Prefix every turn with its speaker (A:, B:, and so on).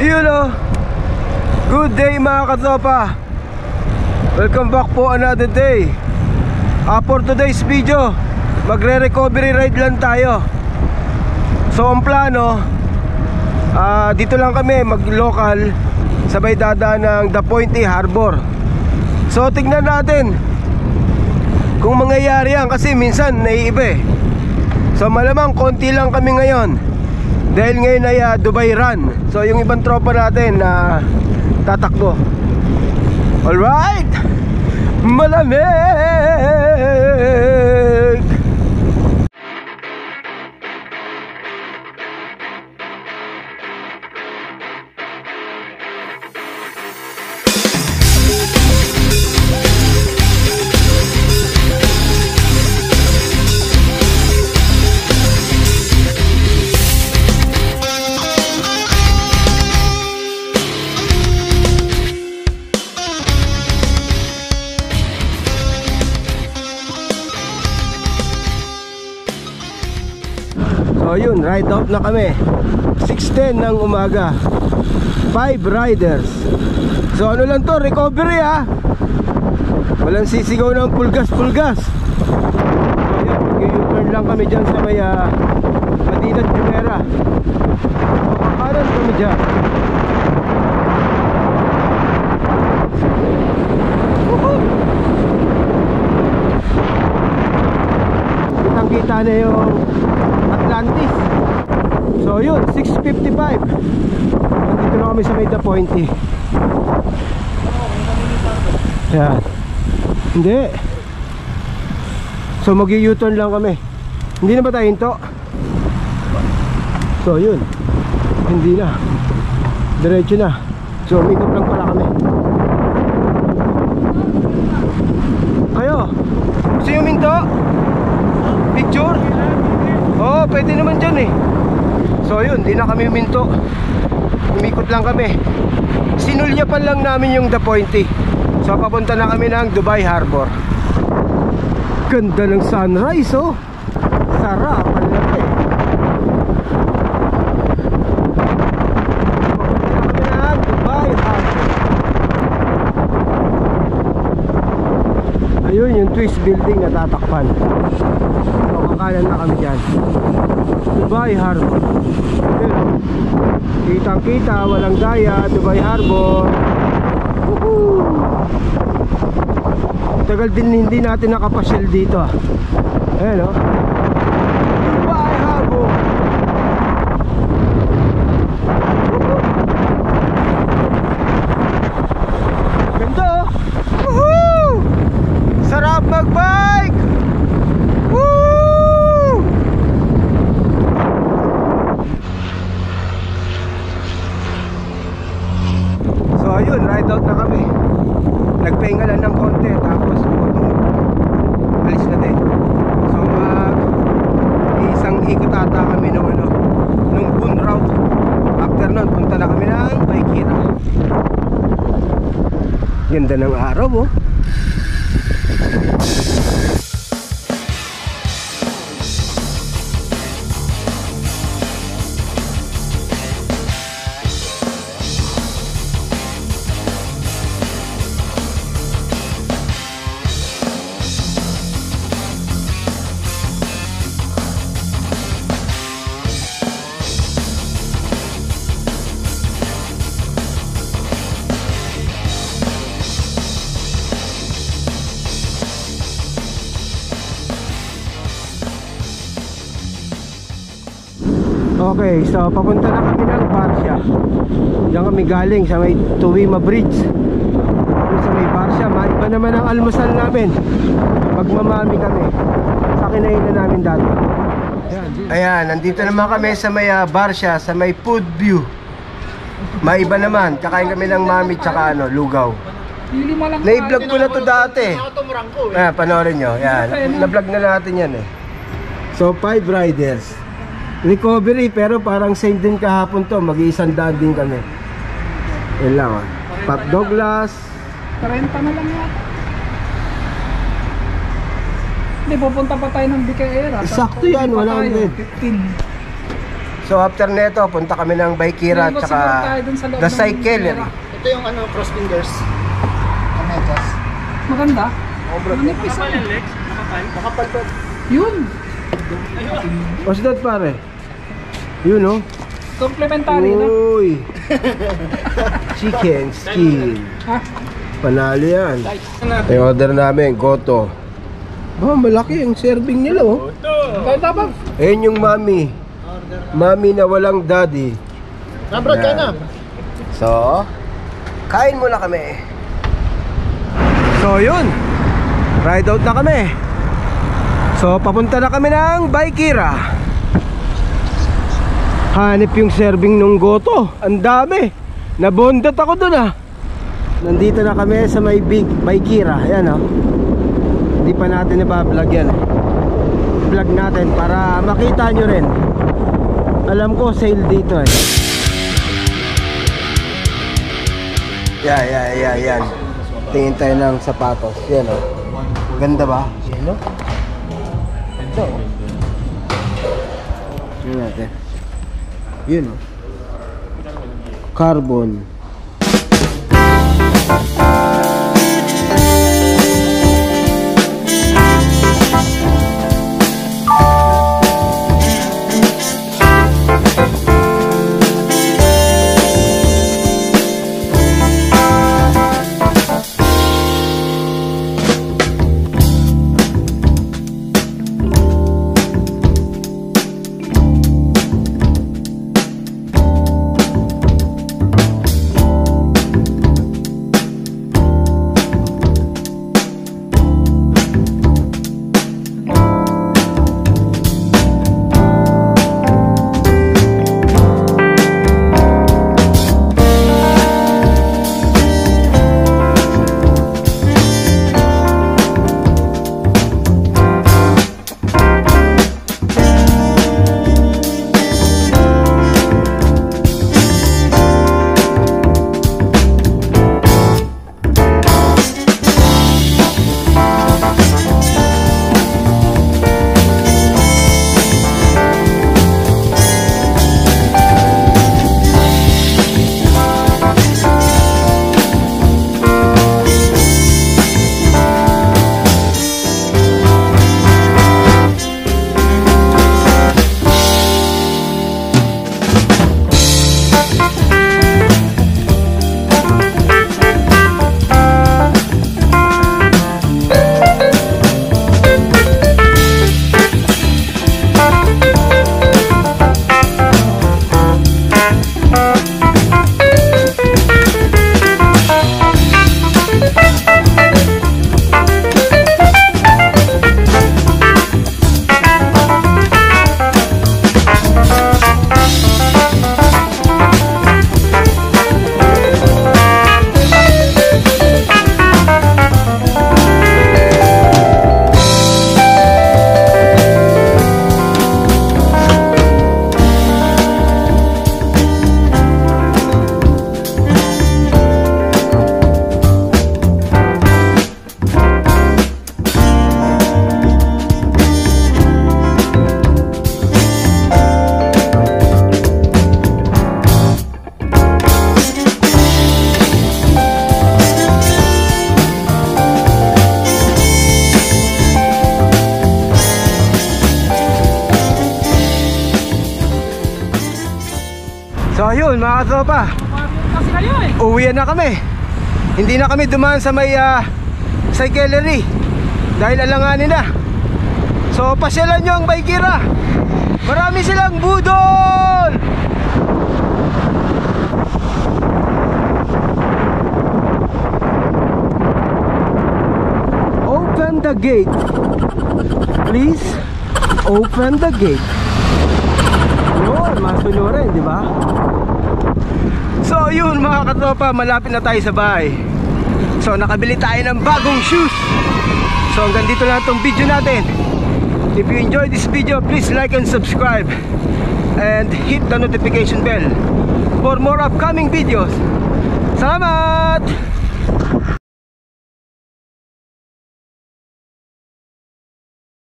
A: Yun o. Good day mga katropa. Welcome back po another day. For today's video, magre-recovery ride lang tayo. So ang plano, dito lang kami mag-local, sabay dadaan ng Dapointe Harbor. So tignan natin kung mangyayari yan, kasi minsan naiiba eh. So malamang konti lang kami ngayon, dahil ngayon ay Dubai Run. So yung ibang tropa natin na tatakbo. Alright, malamig. So yun, ride out na kami. 6:10 ng umaga, 5 riders. So ano lang to, recovery ha. Walang sisigaw ng pulgas-pulgas. So yun, mag-u-turn lang kami dyan sa may Madinat Jumeirah. So kakanan kami dyan. Kitang-kita na yung Atlantis. So yun, 6:55. Nandito na kami sa may Dapointe. Yan. Hindi. So mag-u-turn lang kami. Hindi na ba tayo hinto? So yun, hindi na, diretso na. So umikot lang pala kami. Kayo, gusto yung minto? Picture? Oo, pwede naman dyan eh. So yun, di na kami huminto. Umikot lang kami. Sinulyapan lang namin yung Dapointe. So papunta na kami ng Dubai Harbor. Ganda ng sunrise oh. Sarap, ang laki. Papunta na kami ng Dubai Harbor. Ayun, yung twist building na tatakpan. So kakanan na kami dyan. Dubai Harbor. Kitang kita, walang daya. Dubai Harbor. Woohoo! Tagal din hindi natin nakapasyal dito ah. Ayan o, Dubai Harbor. Ganda oh. Woohoo! Sarap magbike. Woo! So ayun, ride out na kami. Nagpahinga lang ng konti, tapos alis na din. So isang ikot ata kami nung Boon route. After nun, punta na kami ng Baikira. Ganda ng araw oh. Okay, so papunta na kami ng Barcia. Diyan kami galing sa may Tuwima Bridge. Sa may Barcia, maiba naman ang almusal namin. Magmamami kami. Sa kinain na namin dati. Ayan, nandito naman kami sa may Barcia, sa may Food View. Maiba naman, kakain kami ng mami tsaka lugaw. Na-vlog ko na to dati. Ayan, panoorin nyo. Ayan, na-vlog na natin yan eh. So 5 riders. Recovery, pero parang same din kahapon to. Mag-100 din kami. Yan lang ah. Pat Douglas
B: 30 na lang yata. Hindi, pupunta pa tayo ng Bicaera.
A: Sakto yan, 100.
B: 15.
A: So So after neto, punta kami ng Baykira at saka The Cyclery.
B: Ito yung ano, cross fingers. Kametas. Maganda. Manipis ang legs. Nakapal pa. Yun.
A: What's that pare? Yun oh.
B: Complementary na.
A: Uy. Chicken skin.
B: Ha?
A: Panalo yan. Yung order namin, goto. Oh, malaki yung serving nila oh.
B: Kahit tapos.
A: Ayun yung mami. Mami na walang daddy.
B: Nabrad ka na.
A: So, kain muna kami. So yun, ride out na kami. So papunta na kami ng Baykira. Hanip yung serving nung goto. Ang dami. Nabondat ako dun ah. Nandito na kami sa may big Baykira. Ayan oh. Hindi pa natin iba-vlog yan. Vlog natin para makita nyo rin. Alam ko sale dito eh. Yan. Tingin tayo ng sapatos. Yan o. Ganda ba? Yan o. Ito o. Yan natin. Yun o. Carbon. So ayun mga katropa, uwian na kami. Hindi na kami dumaan sa may Cyclery dahil alanganin na. So pasyalan nyo ang Baykira. Marami silang budol. Open the gate. Please open the gate. Yun, masunurin, di ba? So yun mga katropa, malapit na tayo sa bahay. So nakabili tayo ng bagong shoes. So hanggang dito lang itong video natin. If you enjoyed this video, please like and subscribe and hit the notification bell for more upcoming videos. Salamat!